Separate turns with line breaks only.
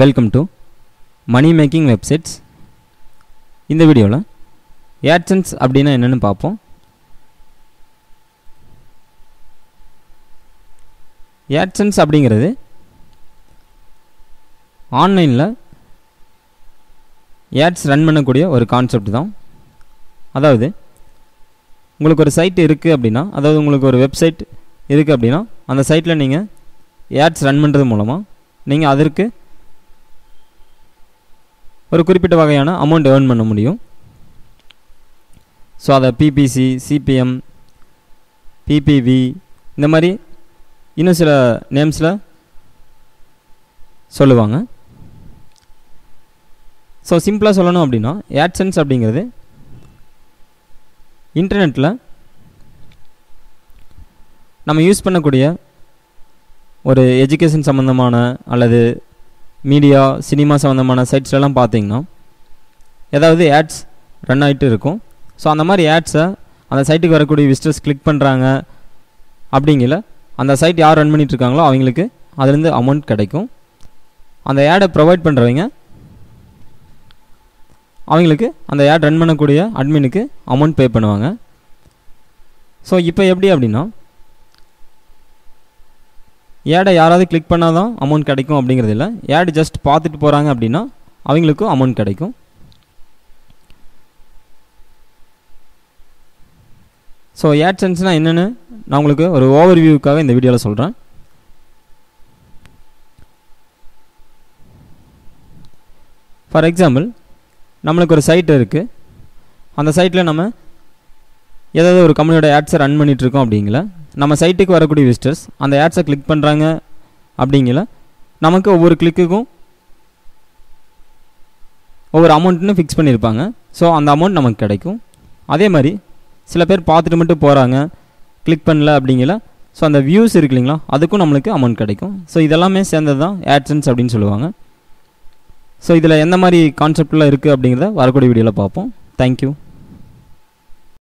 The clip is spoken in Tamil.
Welcome to money making websites. இந்த வீடியோவில் AdSense அப்படின்னா என்னென்னு பார்ப்போம். AdSense அப்படிங்கிறது ஆன்லைனில் ஆட்ஸ் ரன் பண்ணக்கூடிய ஒரு கான்செப்ட் தான். அதாவது உங்களுக்கு ஒரு சைட் இருக்குது அப்படின்னா, அதாவது உங்களுக்கு ஒரு வெப்சைட் இருக்குது அப்படின்னா, அந்த சைட்டில் நீங்கள் ஆட்ஸ் ரன் பண்ணுறது மூலமாக நீங்கள் அதற்கு ஒரு குறிப்பிட்ட வகையான அமௌண்ட் ஏர்ன் பண்ண முடியும். ஸோ அதை PPC, CPM, PPV இந்த மாதிரி இன்னும் சில நேம்ஸில் சொல்லுவாங்க. ஸோ சிம்பிளாக சொல்லணும் அப்படின்னா AdSense அப்படிங்கிறது இன்டர்நெட்டில் நம்ம யூஸ் பண்ணக்கூடிய ஒரு எஜுகேஷன் சம்மந்தமான அல்லது மீடியா, சினிமா சம்மந்தமான சைட்ஸ்லாம் பார்த்தீங்கன்னா ஏதாவது ஆட்ஸ் ரன் ஆகிட்டு இருக்கும். ஸோ அந்த மாதிரி ஆட்ஸை அந்த சைட்டுக்கு வரக்கூடிய விசிட்டர்ஸ் கிளிக் பண்ணுறாங்க அப்படிங்கிற அந்த சைட் யார் ரன் பண்ணிகிட்ருக்காங்களோ அவங்களுக்கு அதுலேருந்து அமௌண்ட் கிடைக்கும். அந்த ஆடை ப்ரொவைட் பண்ணுறவங்க அவங்களுக்கு அந்த ஆட் ரன் பண்ணக்கூடிய அட்மினுக்கு அமௌண்ட் பே பண்ணுவாங்க. ஸோ இப்போ எப்படி அப்படின்னா, ஏடை யாராவது கிளிக் பண்ணால் தான் அமௌண்ட் கிடைக்கும் அப்படிங்கிறது இல்லை. ஏடு ஜஸ்ட் பார்த்துட்டு போகிறாங்க அப்படின்னா அவங்களுக்கும் அமௌண்ட் கிடைக்கும். ஸோ AdSenseனால் என்னென்னு நான் உங்களுக்கு ஒரு ஓவர்வியூக்காக இந்த வீடியோவில் சொல்கிறேன். ஃபார் எக்ஸாம்பிள், நம்மளுக்கு ஒரு சைட் இருக்குது. அந்த சைட்டில் நம்ம ஏதாவது ஒரு கம்பெனியோட ஆட்ஸை ரன் பண்ணிகிட்ருக்கோம் அப்படிங்கிற நம்ம சைட்டுக்கு வரக்கூடிய விசிட்டர்ஸ் அந்த ஆட்ஸை கிளிக் பண்ணுறாங்க அப்படிங்கிற நமக்கு ஒவ்வொரு கிளிக்குக்கும் ஒவ்வொரு அமௌண்ட்னு ஃபிக்ஸ் பண்ணியிருப்பாங்க. ஸோ அந்த அமௌண்ட் நமக்கு கிடைக்கும். அதே மாதிரி சில பேர் பார்த்துட்டு மட்டும் போகிறாங்க, கிளிக் பண்ணல அப்படிங்கிற ஸோ அந்த வியூஸ் இருக்கு இல்லைங்களா, அதுக்கும் நம்மளுக்கு அமௌண்ட் கிடைக்கும். ஸோ இதெல்லாமே சேர்ந்தது தான் AdSense அப்படின்னு சொல்லுவாங்க. ஸோ இதில் எந்த மாதிரி கான்செப்டில் இருக்குது அப்படிங்கிறத வரக்கூடிய வீடியோவில் பார்ப்போம். தேங்க்யூ.